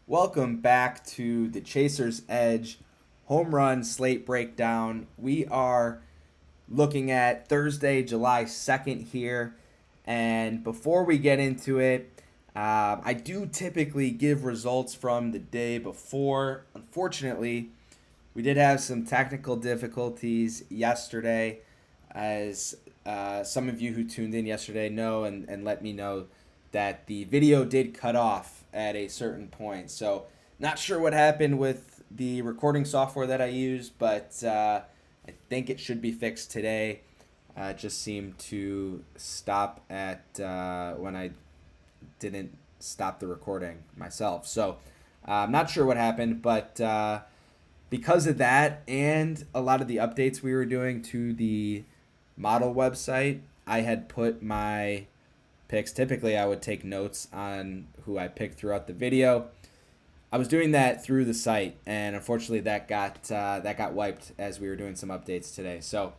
Welcome back to the Chaser's Edge home run slate breakdown. We are looking at Thursday, July 2nd here. And before we get into it, I do typically give results from the day before. Unfortunately, we did have some technical difficulties yesterday, as some of you who tuned in yesterday know and let me know that the video did cut off at a certain point. So, not sure what happened with the recording software that I use, but I think it should be fixed today. It just seemed to stop at when I didn't stop the recording myself. So, I'm not sure what happened, but because of that and a lot of the updates we were doing to the model website, I had put my picks. Typically, I would take notes on who I picked throughout the video. I was doing that through the site, and unfortunately, that got wiped as we were doing some updates today. So,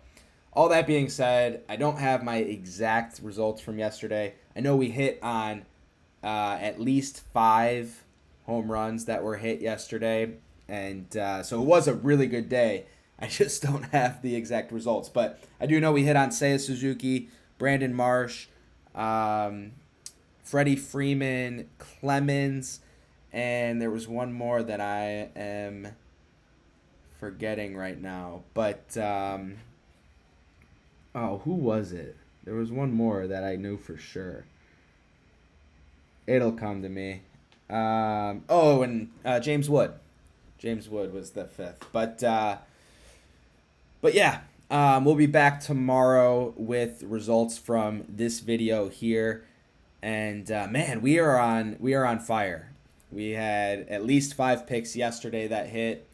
all that being said, I don't have my exact results from yesterday. I know we hit on at least 5 home runs that were hit yesterday, and so it was a really good day. I just don't have the exact results, but I do know we hit on Seiya Suzuki, Brandon Marsh, Freddie Freeman, Clemens, and there was one more that I am forgetting right now. But who was it? There was one more that I knew for sure. It'll come to me. And James Wood. James Wood was the 5th. But yeah, we'll be back tomorrow with results from this video here. And man, we are on fire. We had at least 5 picks yesterday that hit.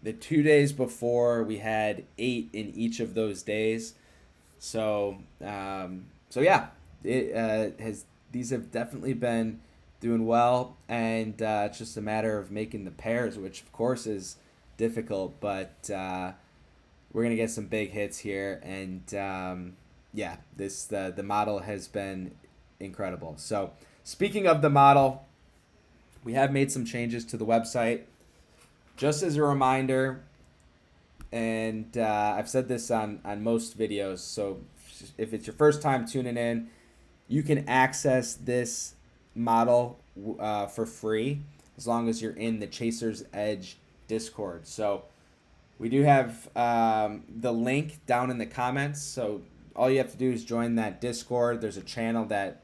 The 2 days before, we had 8 in each of those days. So yeah, it has. These have definitely been doing well, and it's just a matter of making the pairs, which of course is difficult, but we're gonna get some big hits here, and yeah, the model has been incredible. So speaking of the model, we have made some changes to the website. Just as a reminder, and I've said this on most videos, so if it's your first time tuning in, you can access this model for free as long as you're in the Chaser's Edge Discord. So we do have the link down in the comments, so all you have to do is join that Discord. There's a channel that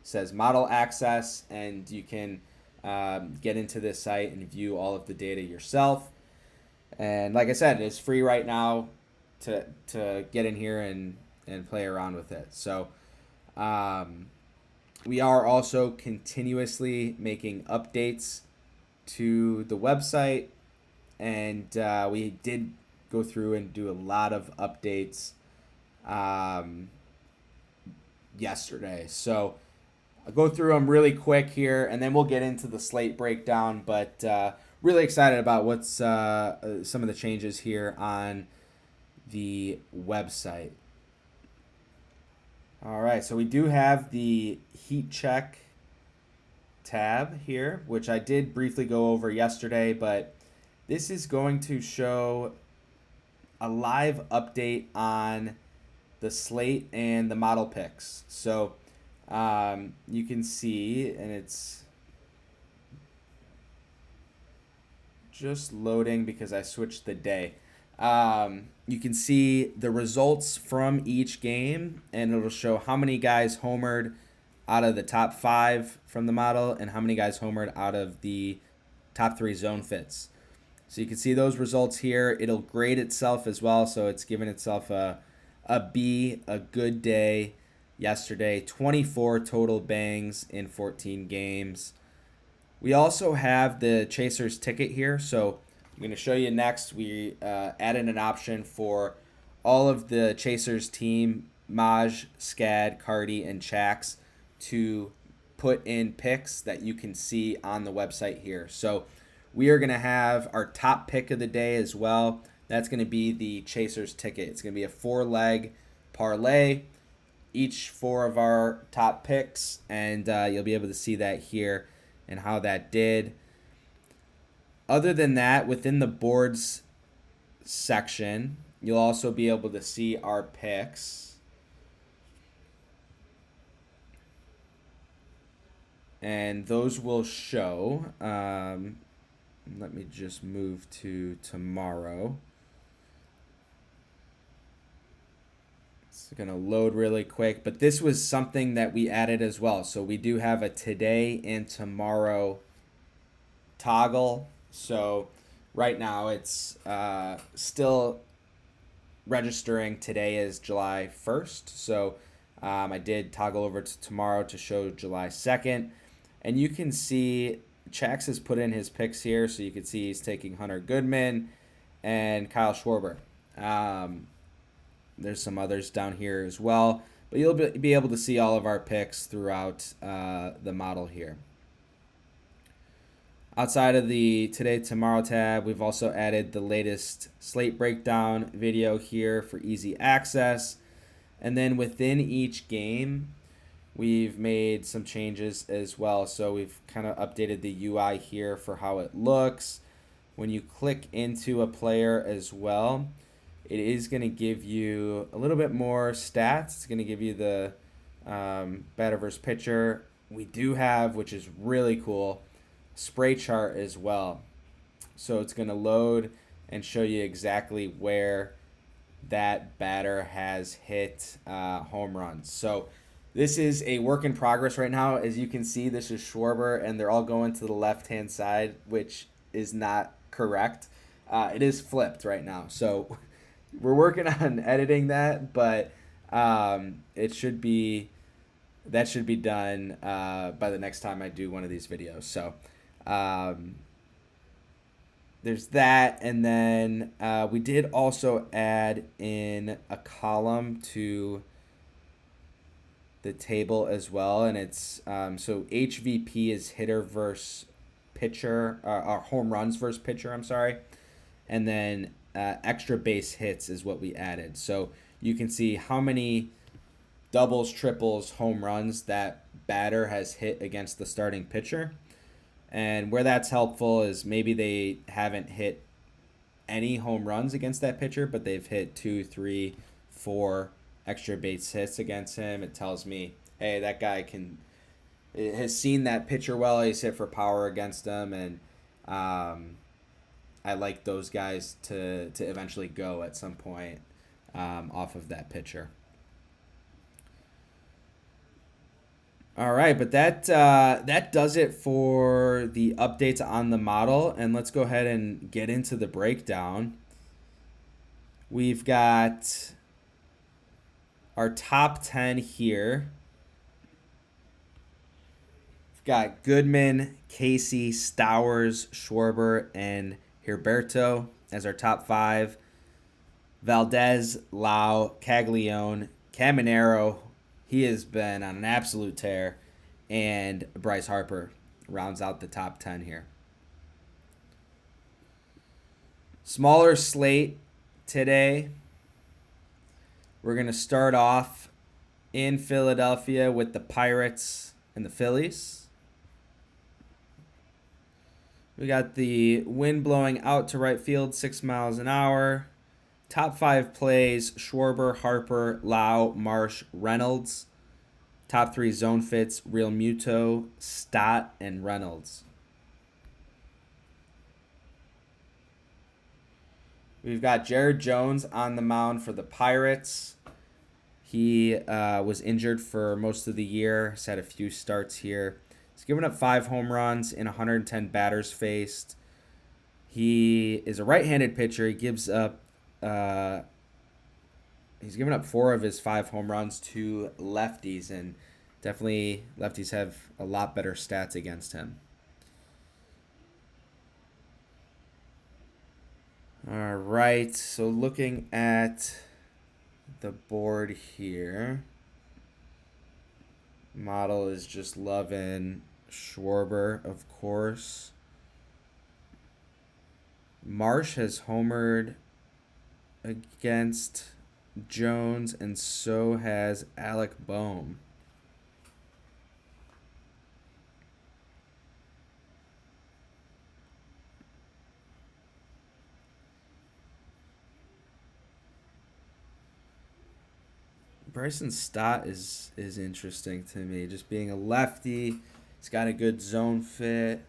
says model access, and you can get into this site and view all of the data yourself. And like I said, it's free right now to get in here and play around with it. So we are also continuously making updates to the website, and we did go through and do a lot of updates yesterday. So I'll go through them really quick here, and then we'll get into the slate breakdown. But really excited about what's some of the changes here on the website. All right, so we do have the heat check tab here, which I did briefly go over yesterday, but this is going to show a live update on the slate and the model picks. So you can see, and it's just loading because I switched the day. You can see the results from each game, and it'll show how many guys homered out of the top 5 from the model and how many guys homered out of the top 3 zone fits. So you can see those results here. It'll grade itself as well, so it's giving itself a B, a good day yesterday. 24 total bangs in 14 games. We also have the Chaser's ticket here, so I'm going to show you next. We added an option for all of the Chasers team, Maj, Scad, Cardi, and Chax, to put in picks that you can see on the website here. So we are going to have our top pick of the day as well. That's going to be the Chasers ticket. It's going to be a 4-leg parlay, each 4 of our top picks, and you'll be able to see that here and how that did. Other than that, within the boards section, you'll also be able to see our picks. And those will show. Let me just move to tomorrow. It's going to load really quick. But this was something that we added as well. So we do have a today and tomorrow toggle. So right now it's still registering. Today is July 1st. So I did toggle over to tomorrow to show July 2nd. And you can see Chax has put in his picks here. So you can see he's taking Hunter Goodman and Kyle Schwarber. There's some others down here as well. But you'll be able to see all of our picks throughout the model here. Outside of the Today Tomorrow tab, we've also added the latest slate breakdown video here for easy access. And then within each game, we've made some changes as well. So we've kind of updated the UI here for how it looks. When you click into a player as well, it is going to give you a little bit more stats. It's going to give you the batter versus pitcher. We do have, which is really cool, spray chart as well. So it's going to load and show you exactly where that batter has hit home runs. So this is a work in progress right now. As you can see, this is Schwarber, and they're all going to the left-hand side, which is not correct. It is flipped right now. So we're working on editing that, but that should be done by the next time I do one of these videos. So there's that, and then we did also add in a column to the table as well, and it's so HVP is hitter versus pitcher, or home runs versus pitcher, I'm sorry, and then extra base hits is what we added. So you can see how many doubles, triples, home runs that batter has hit against the starting pitcher. And where that's helpful is maybe they haven't hit any home runs against that pitcher, but they've hit 2, 3, 4 extra base hits against him. It tells me, hey, that guy has seen that pitcher well. He's hit for power against them, and I like those guys to eventually go at some point off of that pitcher. All right, but that does it for the updates on the model, and let's go ahead and get into the breakdown. We've got our top 10 here. We've got Goodman, Casey, Stowers, Schwarber, and Herberto as our top 5. Valdez, Lau, Caglione, Caminero. He has been on an absolute tear. And Bryce Harper rounds out the top 10 here. Smaller slate today. We're going to start off in Philadelphia with the Pirates and the Phillies. We got the wind blowing out to right field 6 miles an hour. Top 5 plays, Schwarber, Harper, Lau, Marsh, Reynolds. Top 3 zone fits, Real Muto, Stott, and Reynolds. We've got Jared Jones on the mound for the Pirates. He was injured for most of the year. He's had a few starts here. He's given up 5 home runs in 110 batters faced. He is a right-handed pitcher. He gives up he's given up 4 of his 5 home runs to lefties, and definitely lefties have a lot better stats against him. All right, so looking at the board here, model is just loving Schwarber, of course. Marsh has homered against Jones, and so has Alec Boehm. Bryson Stott is interesting to me. Just being a lefty, he's got a good zone fit.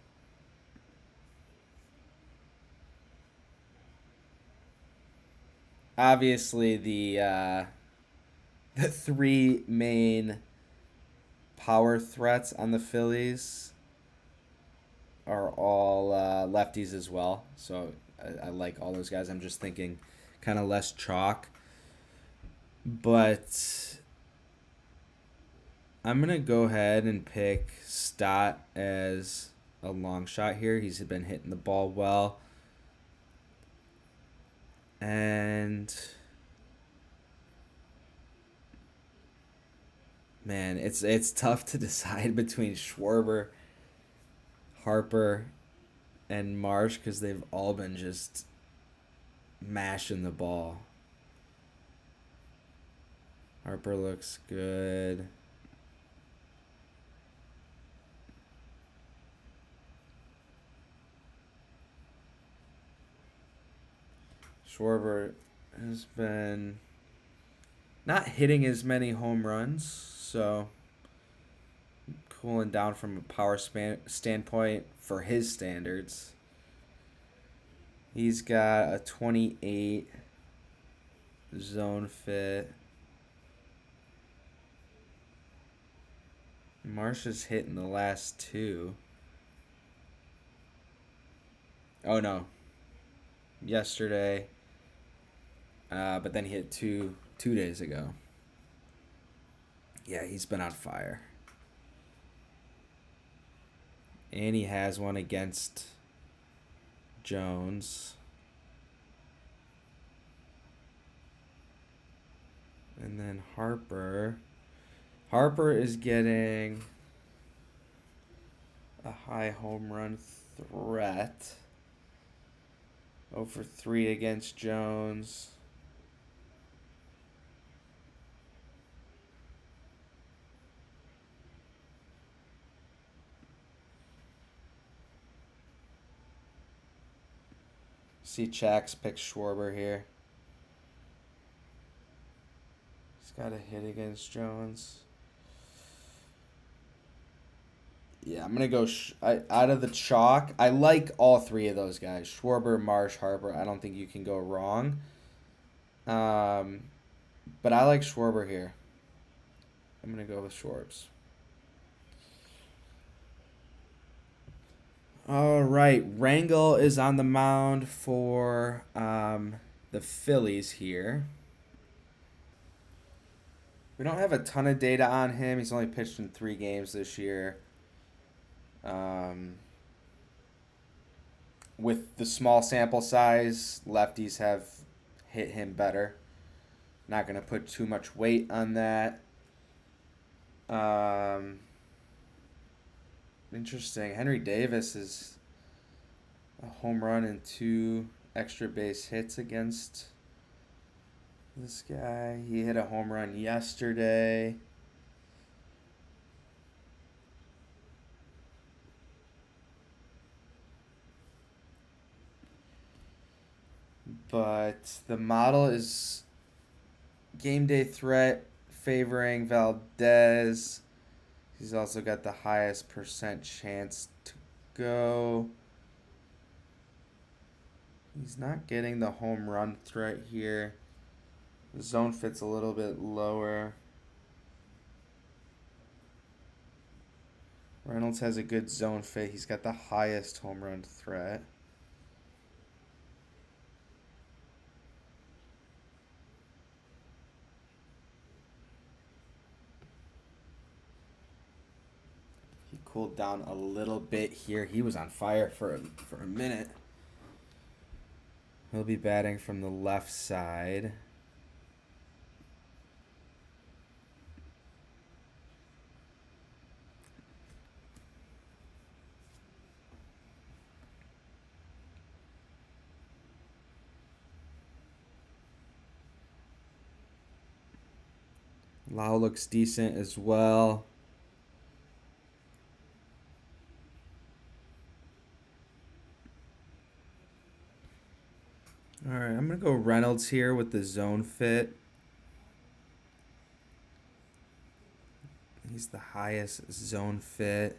Obviously, the three main power threats on the Phillies are all lefties as well. So I like all those guys. I'm just thinking kind of less chalk. But I'm going to go ahead and pick Stott as a long shot here. He's been hitting the ball well. And man, it's tough to decide between Schwarber, Harper, and Marsh because they've all been just mashing the ball. Harper looks good. Schwarber has been not hitting as many home runs, so cooling down from a power standpoint for his standards. He's got a 28 zone fit. Marsh is hitting the last two. Oh no. Yesterday. But then he hit two days ago. Yeah, he's been on fire. And he has one against Jones. And then Harper. Harper is getting a high home run threat. 0 for 3 against Jones. See Chax picks Schwarber here. He's got a hit against Jones. Yeah, I'm going to go out of the chalk. I like all three of those guys. Schwarber, Marsh, Harper. I don't think you can go wrong. But I like Schwarber here. I'm going to go with Schwarbs. All right. Rangel is on the mound for the Phillies here. We don't have a ton of data on him. He's only pitched in 3 games this year. With the small sample size, lefties have hit him better. Not going to put too much weight on that. Interesting. Henry Davis is a home run and 2 extra base hits against this guy. He hit a home run yesterday. But the model is game day threat favoring Valdez. He's also got the highest percent chance to go. He's not getting the home run threat here. The zone fit's a little bit lower. Reynolds has a good zone fit. He's got the highest home run threat. He cooled down a little bit here. He was on fire for a minute. He'll be batting from the left side. Lau looks decent as well. All right, I'm going to go Reynolds here with the zone fit. He's the highest zone fit.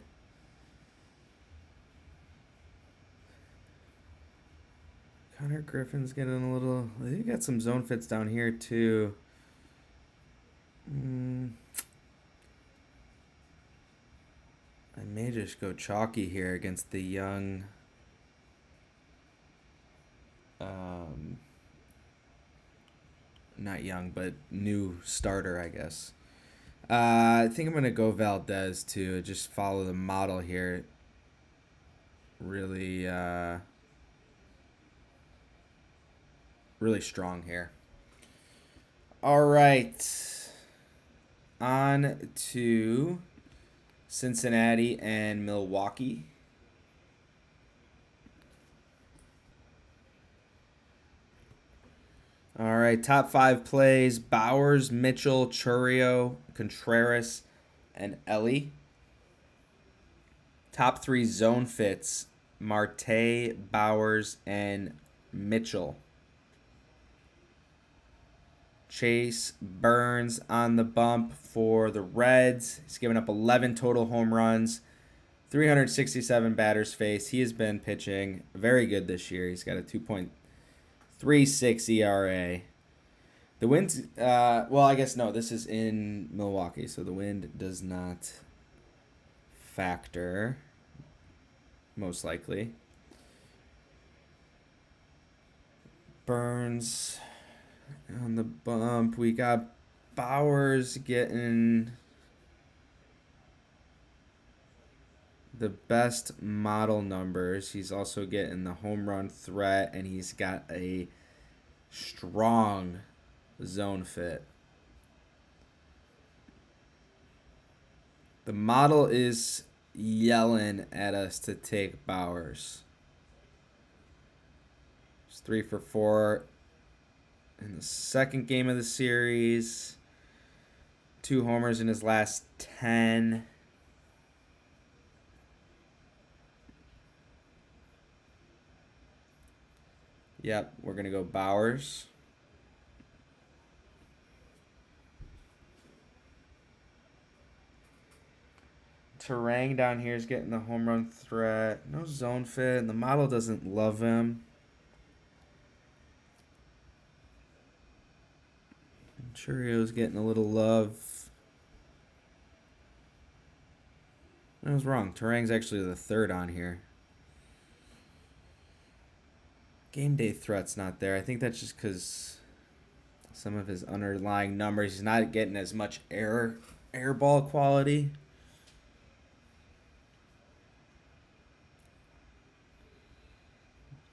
Connor Griffin's getting a little. He got some zone fits down here too. I may just go chalky here against the young. Not young, but new starter, I guess. I think I'm gonna go Valdez too. Just follow the model here. Really, really strong here. All right, on to Cincinnati and Milwaukee. All right, top 5 plays: Bowers, Mitchell, Churio, Contreras, and Ellie. Top 3 zone fits: Marte, Bowers, and Mitchell. Chase Burns on the bump for the Reds. He's given up 11 total home runs, 367 batters faced. He has been pitching very good this year. He's got a 2.36 ERA. The wind's, well, I guess no, this is in Milwaukee, so the wind does not factor, most likely. Burns on the bump. We got Bowers getting the best model numbers. He's also getting the home run threat, and he's got a strong zone fit. The model is yelling at us to take Bowers. It's 3 for 4 in the second game of the series. 2 homers in his last 10. Yep, we're going to go Bowers. Terang down here is getting the home run threat. No zone fit, and the model doesn't love him. Churio's getting a little love. I was wrong. Terang's actually the 3rd on here. Game day threat's not there. I think that's just because some of his underlying numbers, he's not getting as much air ball quality.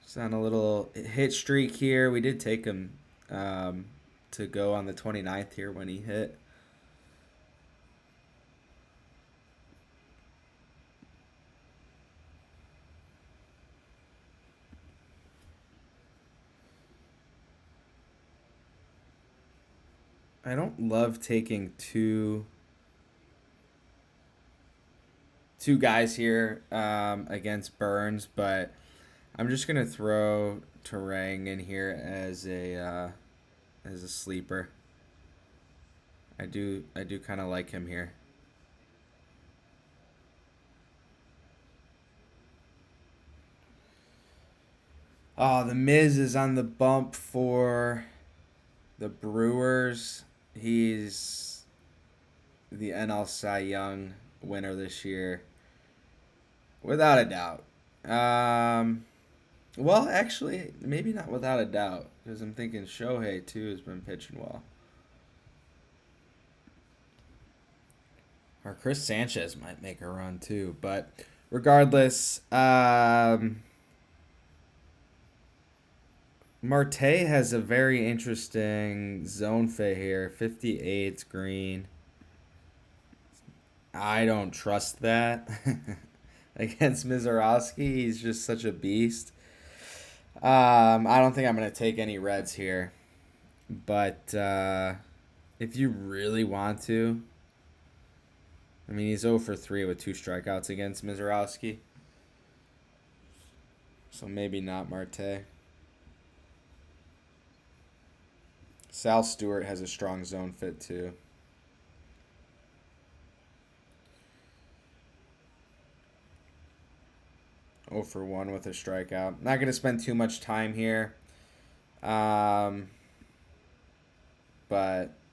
He's on a little hit streak here. We did take him to go on the 29th here when he hit. I don't love taking two guys here against Burns, but I'm just gonna throw Terang in here as a sleeper. I do kind of like him here. Oh, the Miz is on the bump for the Brewers. He's the NL Cy Young winner this year, without a doubt. Well, actually, maybe not without a doubt, because I'm thinking Shohei too has been pitching well. Or Chris Sanchez might make a run too, but regardless, Marte has a very interesting zone fit here. 58 green. I don't trust that against Mizorowski. He's just such a beast. I don't think I'm going to take any Reds here. But if you really want to, I mean, he's 0 for 3 with 2 strikeouts against Mizorowski. So maybe not Marte. Sal Stewart has a strong zone fit too. for 1 with a strikeout. Not going to spend too much time here. But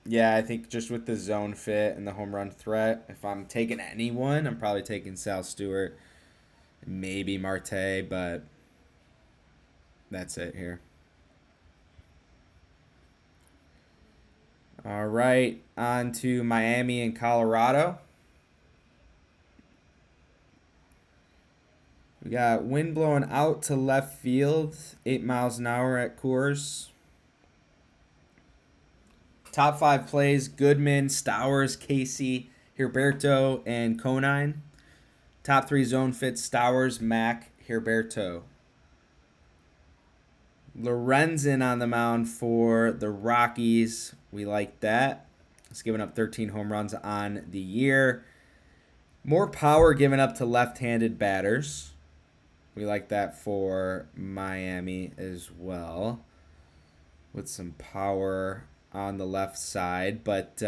yeah, I think just with the zone fit and the home run threat, if I'm taking anyone, I'm probably taking Sal Stewart, maybe Marte, but that's it here. All right, on to Miami and Colorado. We got wind blowing out to left field, 8 miles an hour at Coors. Top 5 plays: Goodman, Stowers, Casey, Herberto, and Conine. Top 3 zone fits: Stowers, Mack, Herberto. Lorenzen on the mound for the Rockies. We like that. He's given up 13 home runs on the year. More power given up to left-handed batters. We like that for Miami as well, with some power on the left side. But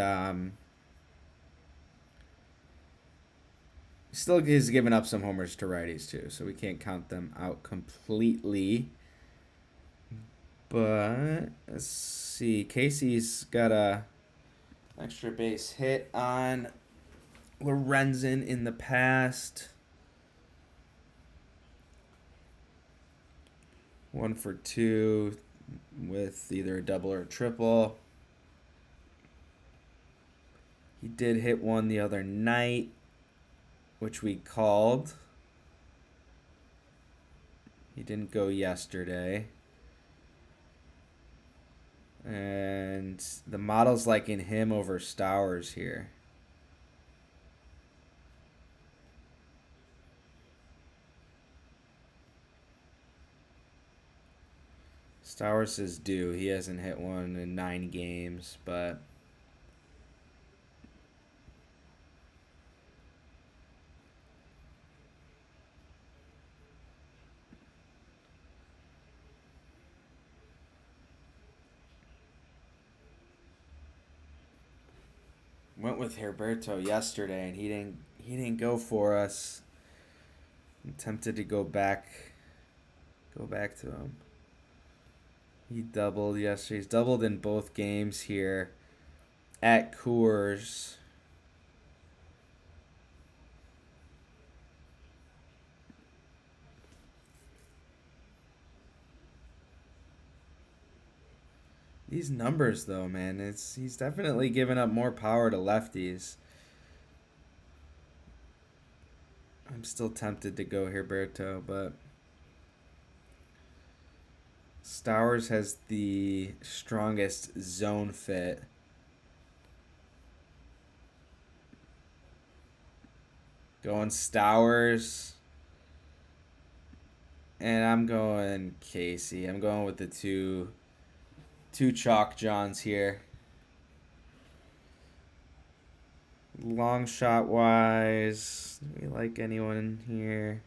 still is giving up some homers to righties too, so we can't count them out completely. But let's see. Casey's got a extra base hit on Lorenzen in the past. 1 for 2 with either a double or a triple. He did hit one the other night, which we called. He didn't go yesterday. And the model's liking him over Stowers here. Stowers is due. He hasn't hit one in 9 games, but went with Herberto yesterday, and he didn't go for us. I'm tempted to go back to him. He doubled yesterday. He's doubled in both games here at Coors. These numbers, though, man, he's definitely given up more power to lefties. I'm still tempted to go Herberto, but Stowers has the strongest zone fit. Going Stowers. And I'm going Casey. I'm going with the two chalk Johns here. Long shot wise, do we like anyone in here?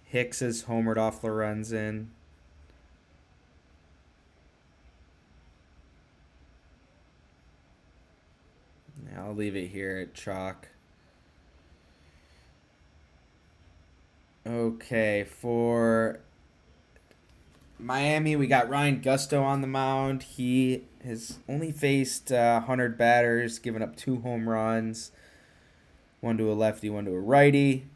Hicks is homered off Lorenzen. I'll leave it here at chalk. Okay, for Miami, we got Ryan Gusto on the mound. He has only faced 100 batters, given up 2 home runs. 1 to a lefty, 1 to a righty.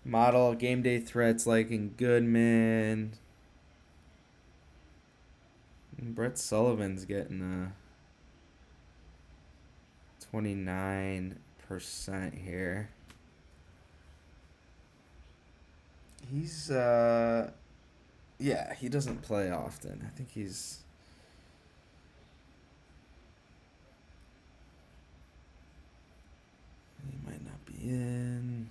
Model game day threats liking Goodman. Brett Sullivan's getting a 29% here. He's yeah, he doesn't play often. I think he might not be in.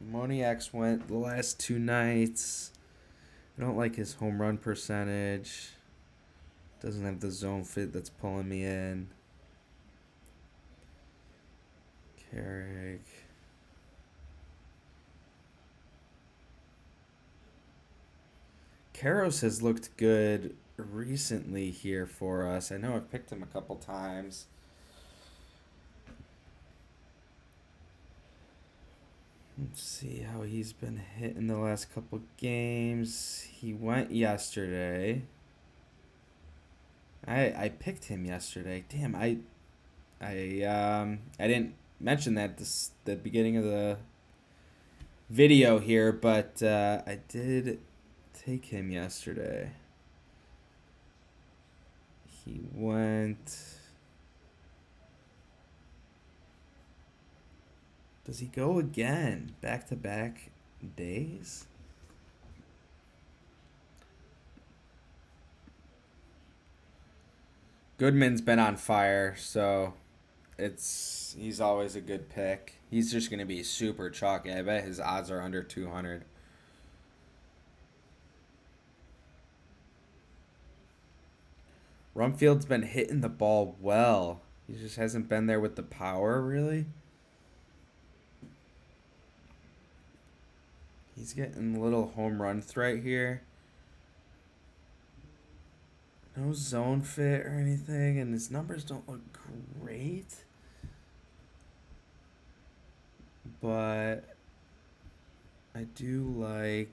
Moniak's went the last 2 nights. I don't like his home run percentage. Doesn't have the zone fit that's pulling me in. Carrick. Karros has looked good recently here for us. I know I've picked him a couple times. Let's see how he's been hit in the last couple games. He went yesterday. I picked him yesterday. Damn, I didn't mention that the beginning of the video here, but I did take him yesterday. He went. Does he go again? Back to back days? Goodman's been on fire, so he's always a good pick. He's just gonna be super chalky. I bet his odds are under 200. Rumfield's been hitting the ball well. He just hasn't been there with the power, really. He's getting a little home run threat here. No zone fit or anything, and his numbers don't look great. But I do like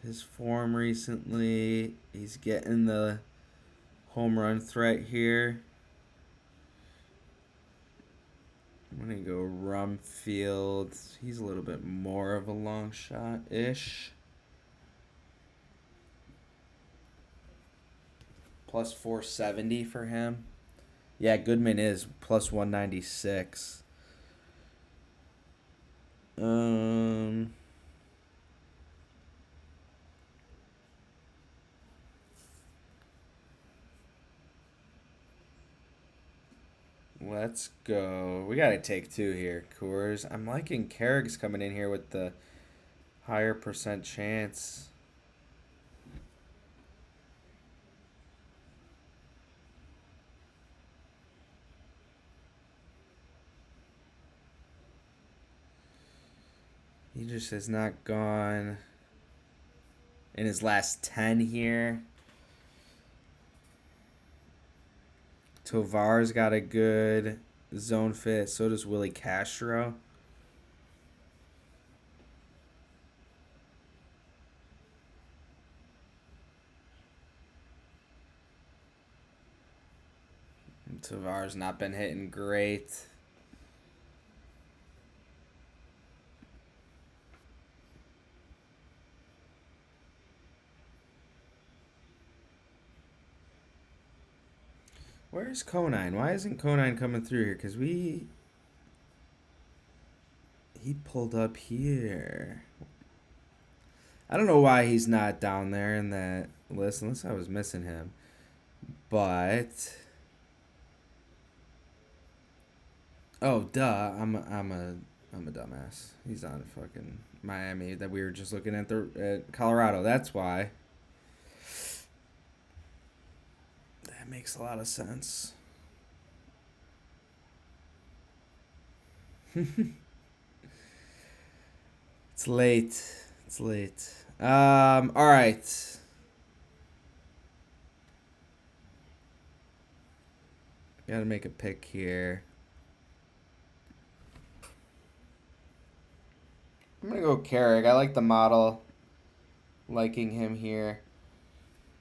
his form recently. He's getting the home run threat here. I'm going to go Rumfield. He's a little bit more of a long shot-ish. Plus 470 for him. Yeah, Goodman is plus 196. Let's go. We got to take two here, Coors. I'm liking Carrick's coming in here with the higher percent chance. He just has not gone in his last 10 here. Tovar's got a good zone fit. So does Willie Castro. And Tovar's not been hitting great. Where's Conine? Why isn't Conine coming through here? Because he pulled up here. I don't know why he's not down there in that list, unless I was missing him. But oh, duh! I'm a dumbass. He's on fucking Miami that we were just looking at Colorado. That's why. That makes a lot of sense. It's late. It's late. All right. Got to make a pick here. I'm going to go Carrick. I like the model. Liking him here.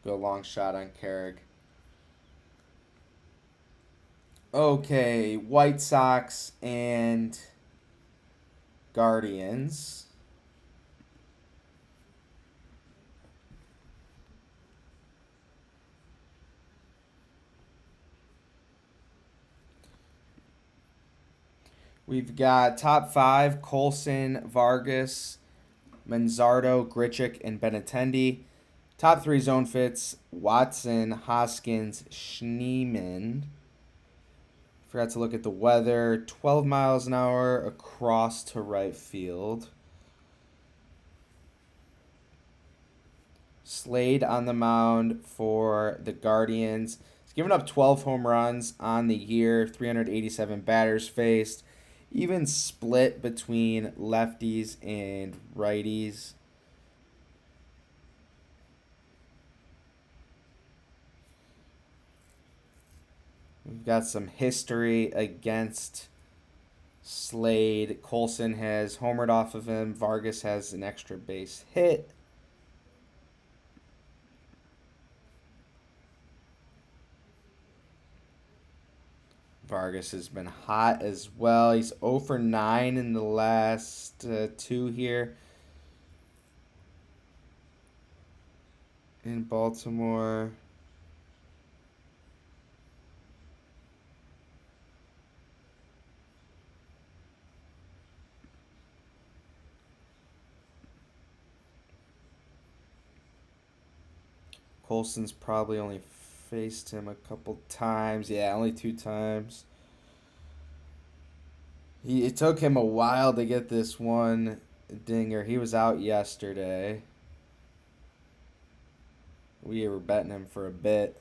Go long shot on Carrick. Okay, White Sox and Guardians. We've got top five: Colson, Vargas, Manzardo, Grichuk, and Benintendi. Top three zone fits: Watson, Hoskins, Schneemann. Forgot to look at the weather. 12 miles an hour across to right field. Slade on the mound for the Guardians. He's given up 12 home runs on the year, 387 batters faced, even split between lefties and righties. We've got some history against Slade. Colson has homered off of him. Vargas has an extra base hit. Vargas has been hot as well. He's 0 for 9 in the last two here in Baltimore. Colson's probably only faced him a couple times. Yeah, only 2 times. It took him a while to get this one dinger. He was out yesterday. We were betting him for a bit.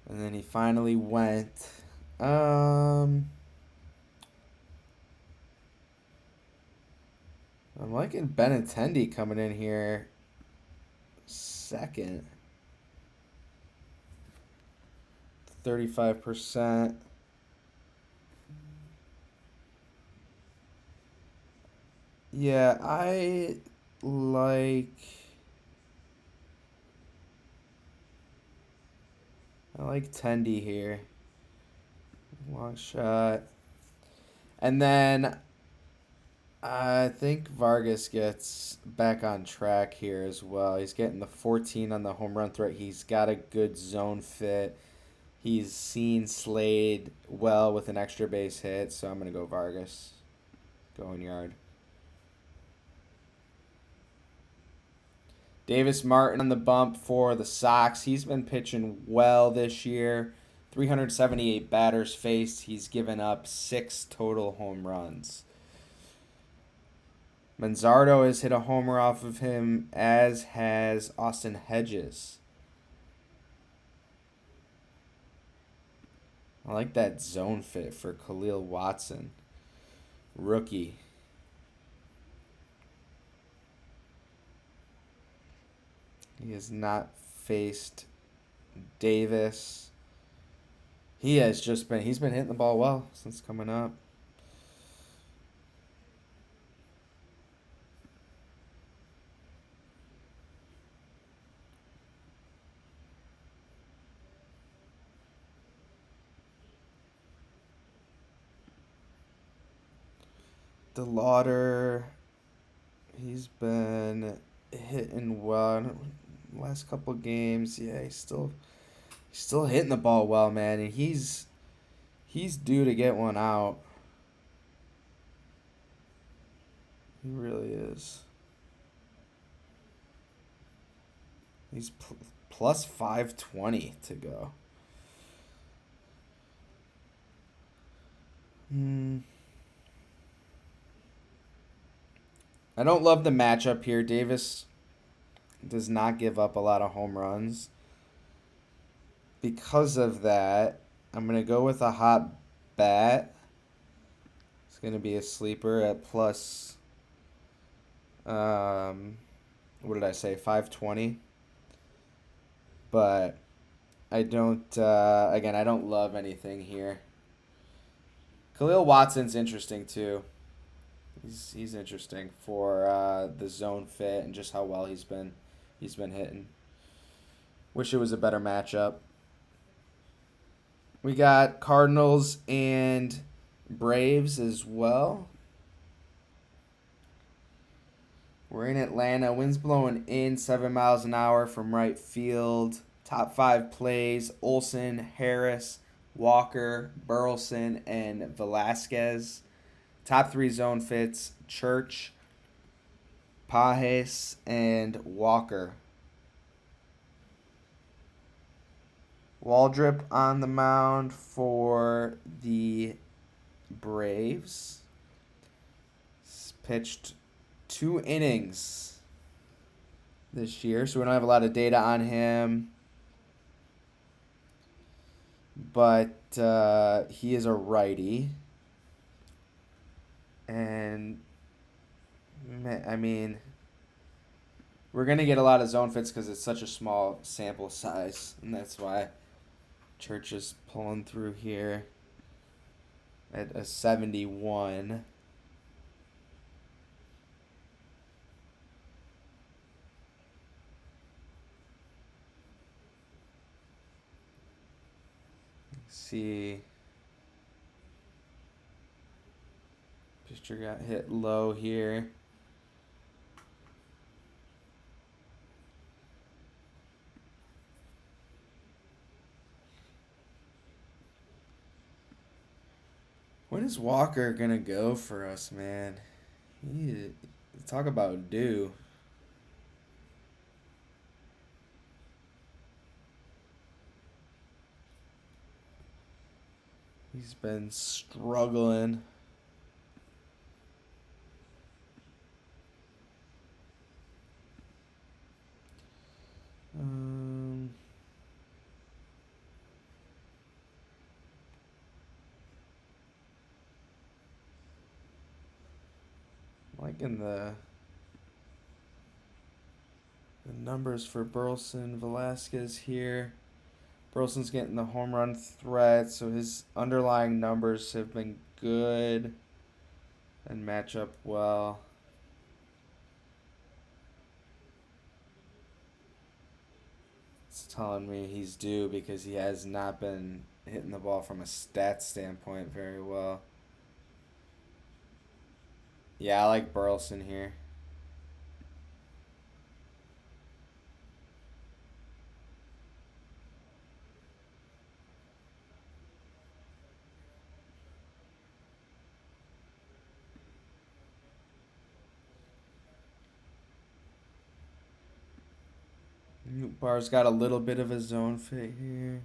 And then he finally went. I'm liking Benintendi coming in here second. 35%. Yeah, I like Tendy here. Long shot. And then I think Vargas gets back on track here as well. He's getting the 14 on the home run threat. He's got a good zone fit. He's seen Slade well with an extra base hit, so I'm going to go Vargas. Going yard. Davis Martin on the bump for the Sox. He's been pitching well this year. 378 batters faced. He's given up 6 total home runs. Manzardo has hit a homer off of him, as has Austin Hedges. I like that zone fit for Khalil Watson. Rookie. He has not faced Davis. He's been hitting the ball well since coming up. DeLauder, he's been hitting well last couple games. Yeah, he's still hitting the ball well, man, and he's due to get one out. He really is. He's plus 520 to go. I don't love the matchup here. Davis does not give up a lot of home runs. Because of that, I'm going to go with a hot bat. It's going to be a sleeper at plus, what did I say, 520? But I don't, again, I don't love anything here. Khalil Watson's interesting too. He's interesting for the zone fit and just how well he's been hitting. Wish it was a better matchup. We got Cardinals and Braves as well. We're in Atlanta. Wind's blowing in 7 miles an hour from right field. Top 5 plays: Olsen, Harris, Walker, Burleson, and Velasquez. Top 3 zone fits: Church, Pajes, and Walker. Waldrop on the mound for the Braves. He's pitched 2 innings this year, so we don't have a lot of data on him. but he is a righty. And, I mean, we're going to get a lot of zone fits because it's such a small sample size. And that's why Church is pulling through here at a 71. See, pitcher got hit low here. When is Walker gonna go for us, man? He, talk about due. He's been struggling. Um, Liking the numbers for Burleson Velasquez here. Burleson's getting the home run threat, so his underlying numbers have been good and match up well. It's telling me he's due because he has not been hitting the ball from a stats standpoint very well. Yeah, I like Burleson here. Bar's got a little bit of a zone fit here.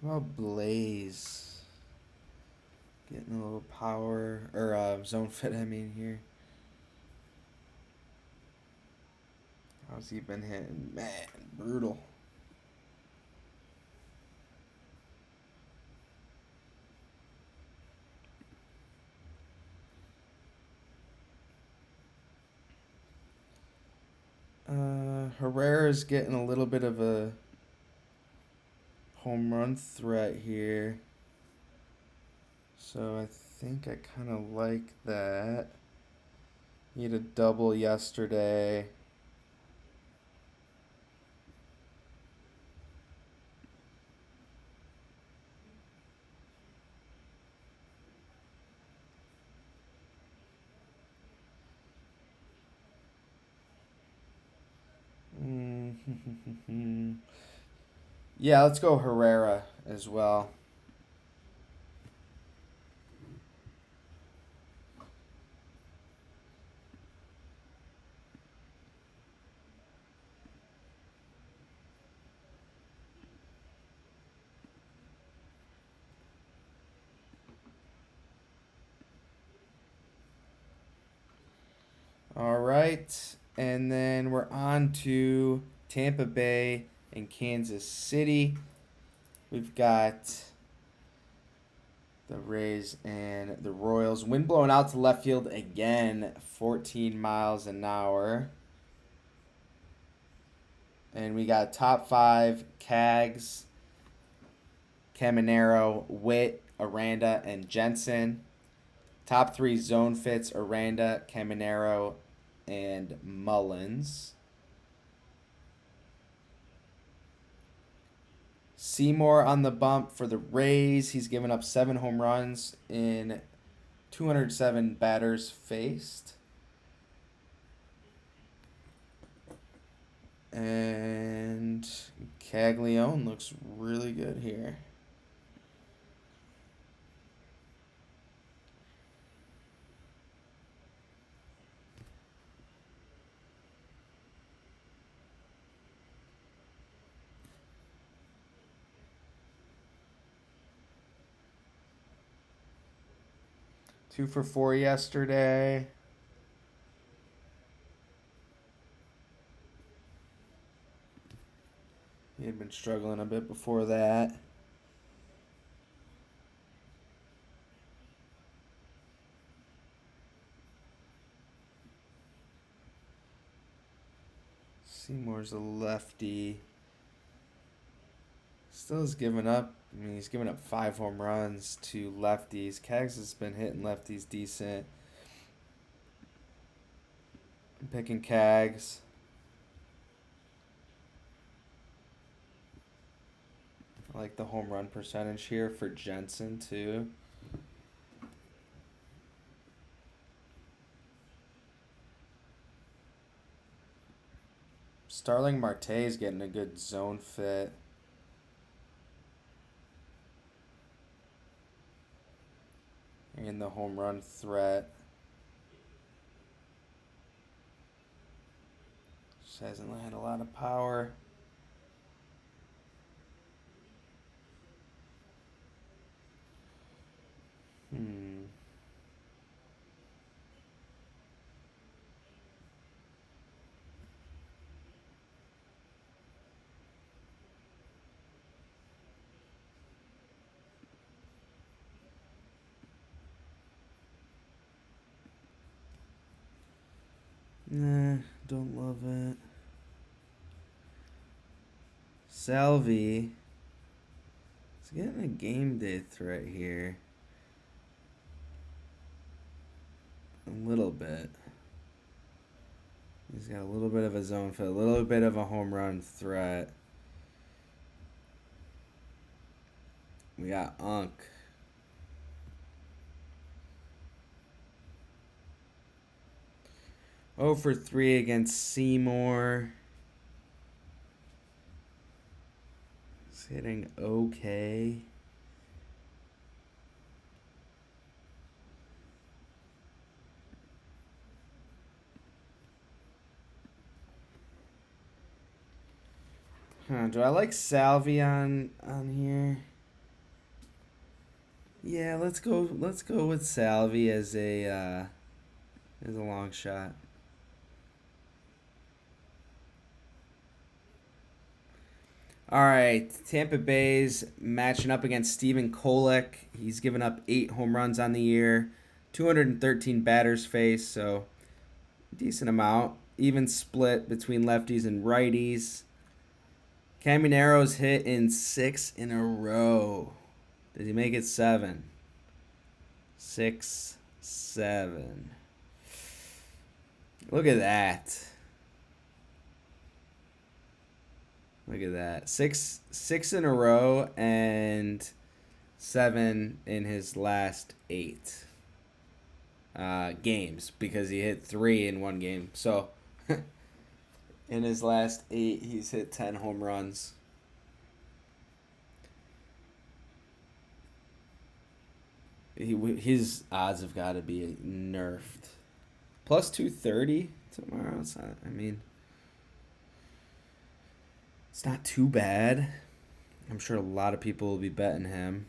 How about Blaze? Getting a little power, or zone fit, I mean, here. How's he been hitting? Man, brutal. Herrera's getting a little bit of a home run threat here. So I think I kind of like that. He had a double yesterday. Yeah, let's go Herrera as well. All right. And then we're on to Tampa Bay and Kansas City. We've got the Rays and the Royals. Wind blowing out to left field again, 14 miles an hour. And we got top five: Cags, Caminero, Witt, Aranda, and Jensen. Top three zone fits: Aranda, Caminero, and Mullins. Seymour on the bump for the Rays. He's given up 7 home runs in 207 batters faced. And Caglione looks really good here. 2 for 4 yesterday. He had been struggling a bit before that. Seymour's a lefty. Still has given up. I mean, he's given up 5 home runs to lefties. Keggs has been hitting lefties decent. I'm picking Keggs. I like the home run percentage here for Jensen, too. Starling Marte's getting a good zone fit. And the home run threat. Just hasn't had a lot of power. Nah, don't love it. Salvi. He's getting a game day threat here. A little bit. He's got a little bit of a zone fit, a little bit of a home run threat. We got Unk. Oh for 3 against Seymour. He's hitting okay. Do I like Salvi on here? Yeah, let's go with Salvi as a long shot. All right, Tampa Bay's matching up against Steven Kolek. He's given up 8 home runs on the year, 213 batters faced, so decent amount. Even split between lefties and righties. Caminero's hit in 6 in a row. Did he make it 7? 6, 7. Look at that. Look at that. Six in a row and 7 in his last 8 games because he hit 3 in one game. So in his last 8, he's hit 10 home runs. His odds have got to be nerfed. Plus 230 tomorrow. It's not, I mean, it's not too bad. I'm sure a lot of people will be betting him.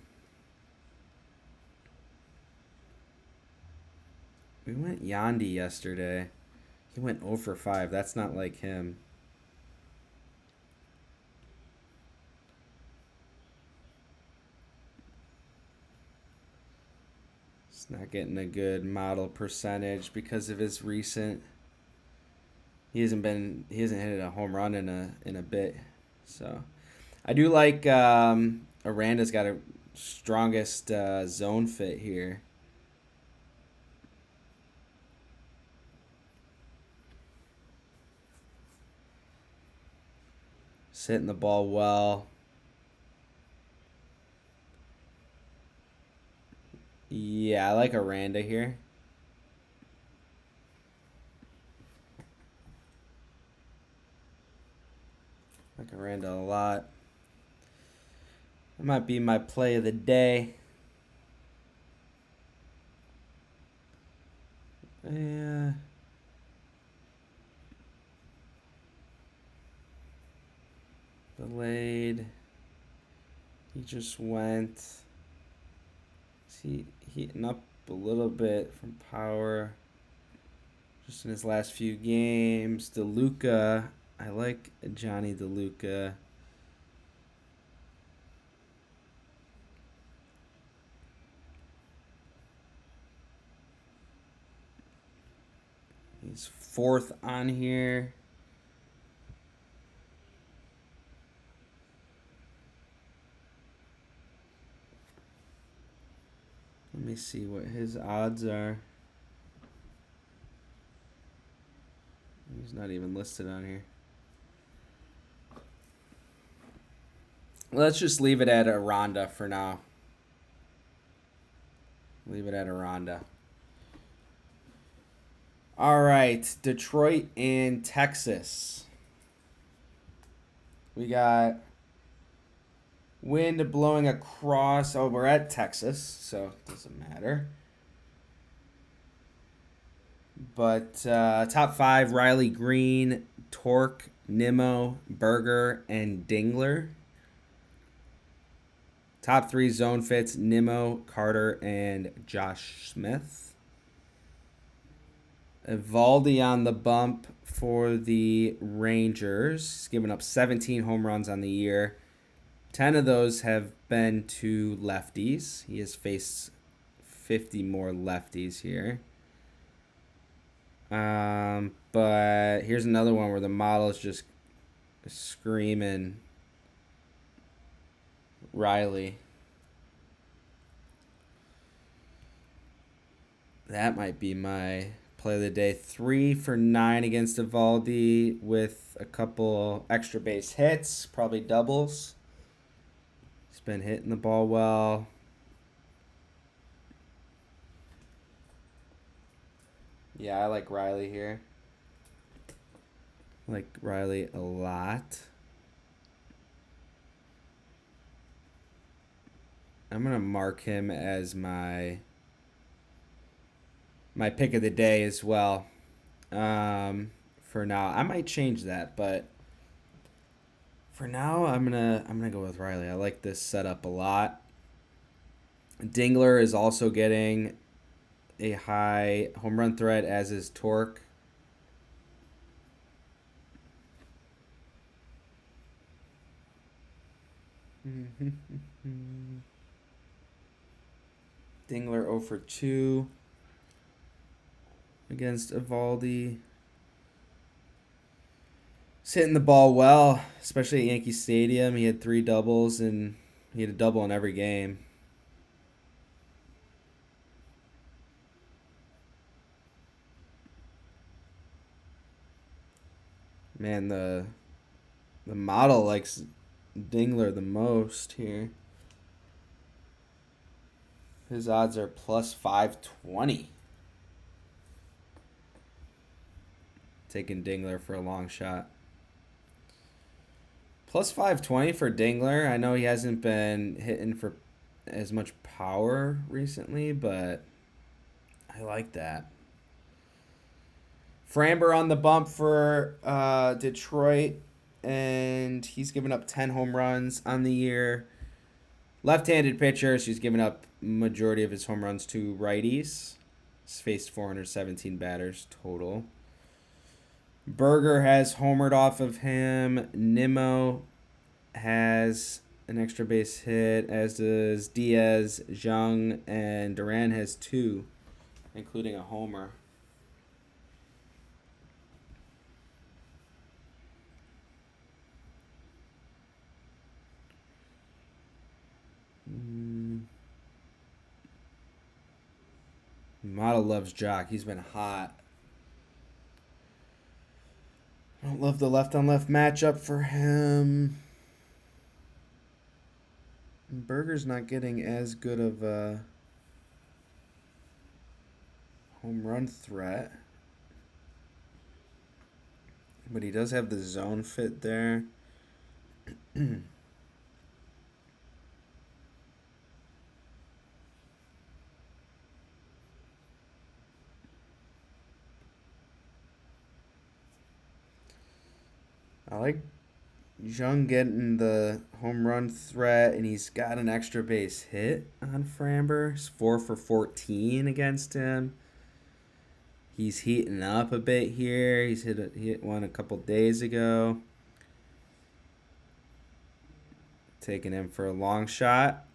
We went Yandy yesterday. He went 0 for 5. That's not like him. He's not getting a good model percentage because of his recent. He hasn't hit a home run in a bit. So I do like Aranda's got a strongest zone fit here. He's hitting the ball well. Yeah, I like Aranda here. I like Aranda a lot. That might be my play of the day. Yeah. Delayed. He just went. Is he heating up a little bit from power. Just in his last few games. DeLuca. I like Johnny DeLuca. He's fourth on here. Let me see what his odds are. He's not even listed on here. Let's just leave it at a Ronda for now. Leave it at a Ronda. All right, Detroit and Texas. We got wind blowing across. Oh, we're at Texas, so it doesn't matter. But top 5, Riley Green, Torque, Nimmo, Berger, and Dingler. Top 3 zone fits, Nimmo, Carter, and Josh Smith. Evaldi on the bump for the Rangers. He's given up 17 home runs on the year. 10 of those have been to lefties. He has faced 50 more lefties here. But here's another one where the model is just screaming Riley. That might be my play of the day. 3 for 9 against Evaldi with a couple extra base hits, probably doubles. He's been hitting the ball well. Yeah, I like Riley here. I like Riley a lot. I'm going to mark him as my pick of the day as well. For now, I might change that, but for now, I'm gonna go with Riley. I like this setup a lot. Dingler is also getting a high home run threat, as is Torque. Dingler 0 for 2 against Evaldi. He's hitting the ball well, especially at Yankee Stadium. He had 3 doubles, and he had a double in every game. Man, the model likes Dingler the most here. His odds are plus 520. Taking Dingler for a long shot. Plus 520 for Dingler. I know he hasn't been hitting for as much power recently, but I like that. Framber on the bump for Detroit, and he's given up 10 home runs on the year. Left-handed pitcher, so he's given up majority of his home runs to righties. He's faced 417 batters total. Berger has homered off of him. Nimmo has an extra base hit, as does Diaz, Zhang, and Duran has 2, including a homer. Model loves Jock. He's been hot. I don't love the left-on-left matchup for him. Berger's not getting as good of a home run threat. But he does have the zone fit there. I like Jung getting the home run threat, and he's got an extra base hit on Framber. He's 4 for 14 against him. He's heating up a bit here. He hit one a couple days ago. Taking him for a long shot.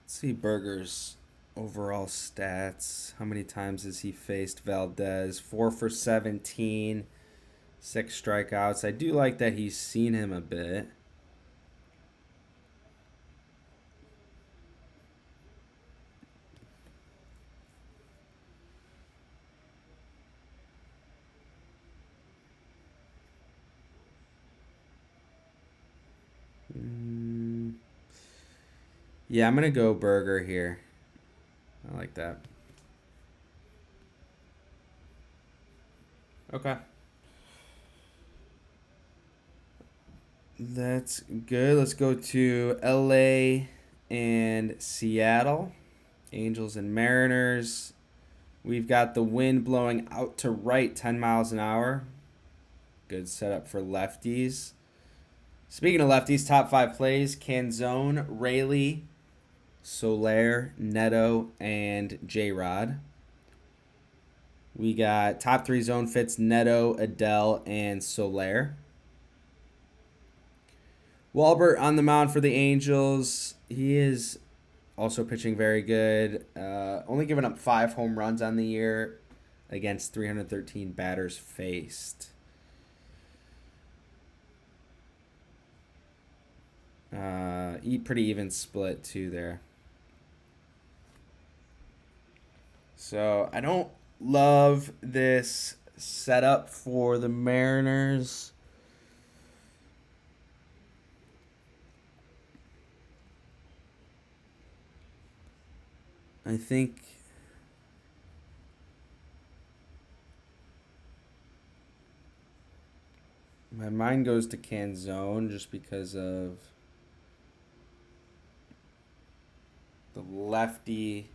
Let's see Berger's overall stats. How many times has he faced Valdez? 4 for 17, 6 strikeouts. I do like that he's seen him a bit. Yeah, I'm going to go Berger here. I like that. Okay. That's good. Let's go to LA and Seattle. Angels and Mariners. We've got the wind blowing out to right 10 miles an hour. Good setup for lefties. Speaking of lefties, top 5 plays: Canzone, Rayleigh, Soler, Neto, and J-Rod. We got top 3 zone fits: Neto, Adele, and Soler. Walbert on the mound for the Angels. He is also pitching very good. Only giving up 5 home runs on the year against 313 batters faced. Pretty even split too there. So I don't love this setup for the Mariners. I think my mind goes to Canzone just because of the lefty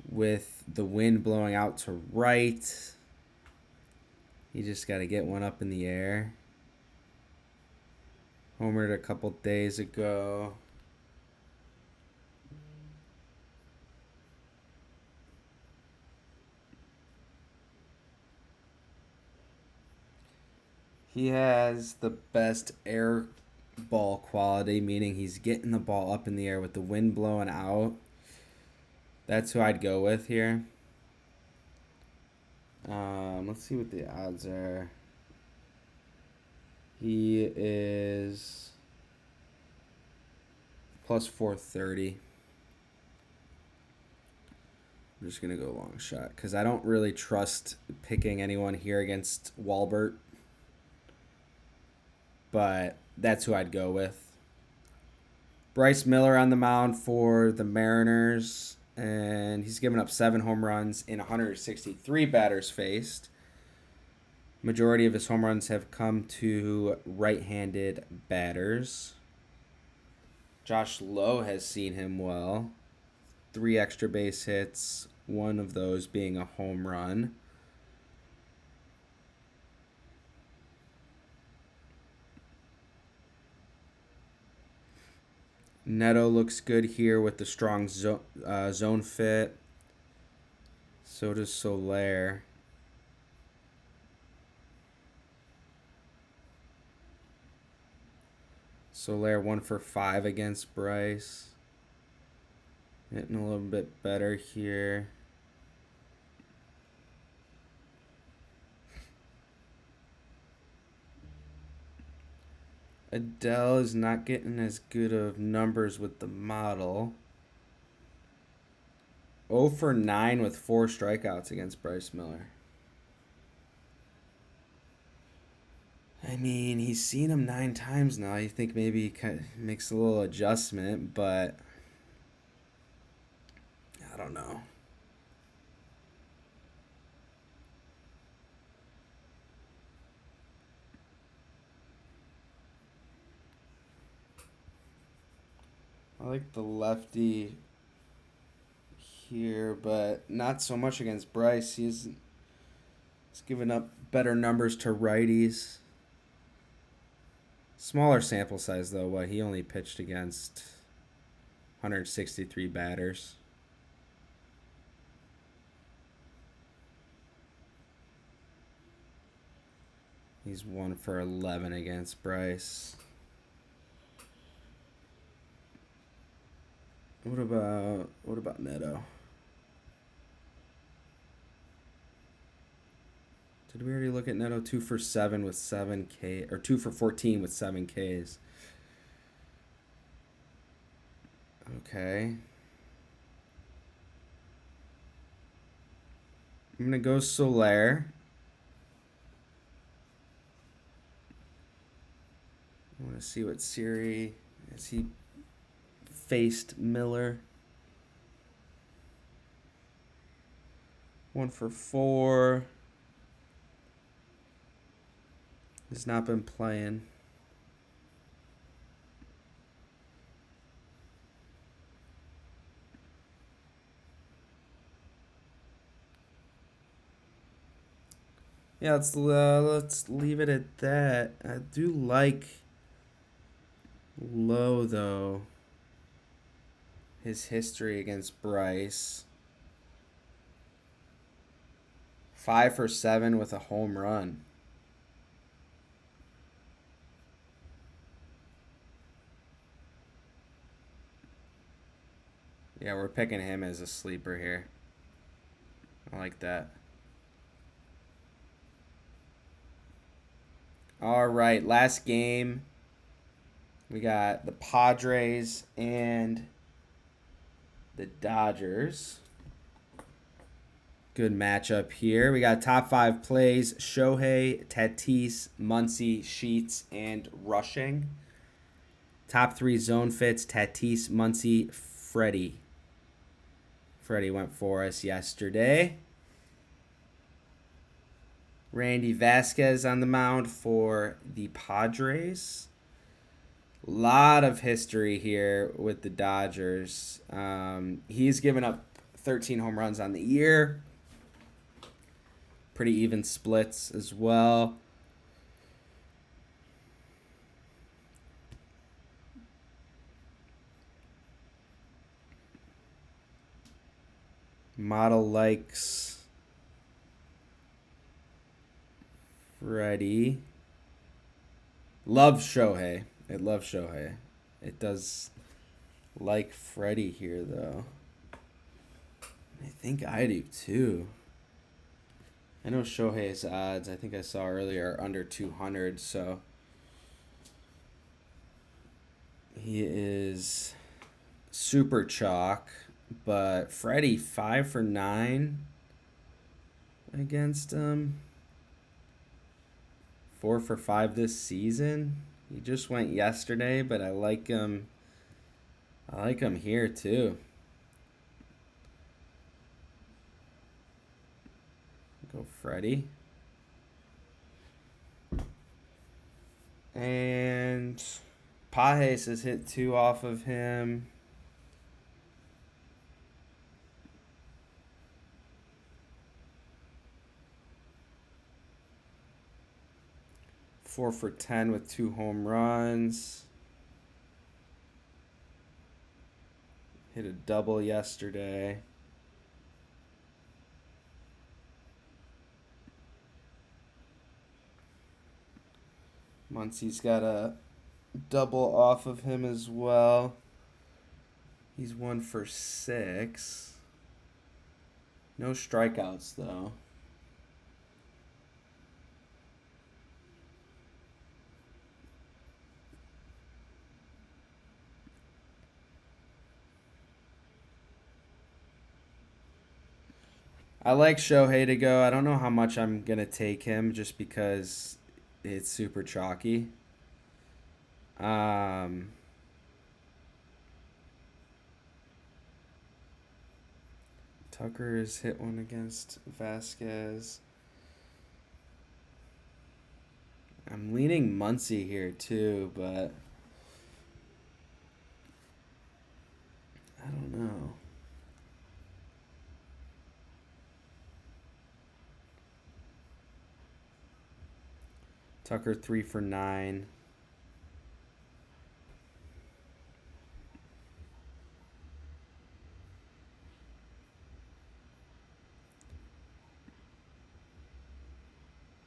with the wind blowing out to right. You just got to get one up in the air. Homered a couple days ago. He has the best air ball quality, meaning he's getting the ball up in the air with the wind blowing out. That's who I'd go with here. Let's see what the odds are. He is plus 430. I'm just going to go long shot because I don't really trust picking anyone here against Walbert. But that's who I'd go with. Bryce Miller on the mound for the Mariners, and he's given up 7 home runs in 163 batters faced. Majority of his home runs have come to right-handed batters. Josh Lowe has seen him well. 3 extra base hits, one of those being a home run. Neto looks good here with the strong zone fit. So does Soler. Soler 1 for 5 against Bryce. Hitting a little bit better here. Adele is not getting as good of numbers with the model. 0 for 9 with 4 strikeouts against Bryce Miller. I mean, he's seen him 9 times now. You think maybe he kind of makes a little adjustment, but I don't know. I like the lefty here, but not so much against Bryce. He's giving up better numbers to righties. Smaller sample size, though. What, he only pitched against 163 batters. He's 1 for 11 against Bryce. What about Neto? Did we already look at Neto? 2 for 7 with 7 K, or 2 for 14 with 7 Ks. Okay. I'm gonna go Soler. I want to see what Siri has he faced Miller. 1 for 4. He's not been playing. Yeah, let's leave it at that. I do like Low, though. His history against Bryce. 5 for 7 with a home run. Yeah, we're picking him as a sleeper here. I like that. All right, last game. We got the Padres and the Dodgers. Good matchup here. We got top 5 plays: Shohei, Tatis, Muncy, Sheets, and rushing. Top 3 zone fits: Tatis, Muncy, Freddie. Freddie went for us yesterday. Randy Vasquez on the mound for the Padres. Lot of history here with the Dodgers. He's given up 13 home runs on the year. Pretty even splits as well. Model likes Freddie. Loves Shohei. It loves Shohei. It does like Freddie here, though. I think I do, too. I know Shohei's odds, I think I saw earlier, are under 200, so he is super chalk. But Freddie, 5 for 9 against him. 4 for 5 this season. He just went yesterday, but I like him. I like him here too. Go Freddie. And Pajes has hit 2 off of him. Four for 10 with 2 home runs. Hit a double yesterday. Muncy's got a double off of him as well. He's 1 for 6. No strikeouts, though. I like Shohei to go. I don't know how much I'm going to take him just because it's super chalky. Tucker has hit one against Vasquez. I'm leaning Muncy here too, but I don't know. Tucker 3 for 9.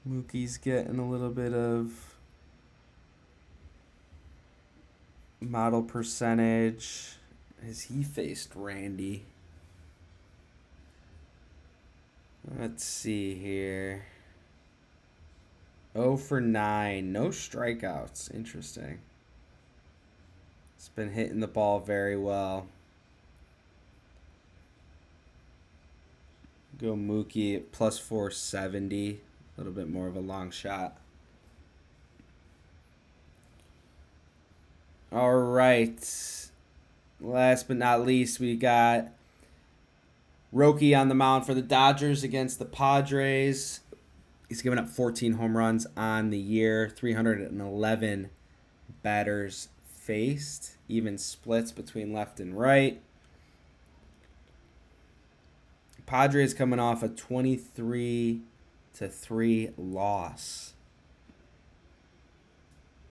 Mookie's getting a little bit of model percentage. Has he faced Randy? Let's see here. 0 for 9. No strikeouts. Interesting. It's been hitting the ball very well. Go Mookie at plus 470. A little bit more of a long shot. All right. Last but not least, we got Roki on the mound for the Dodgers against the Padres. He's given up 14 home runs on the year, 311 batters faced, even splits between left and right. Padres coming off a 23-3 loss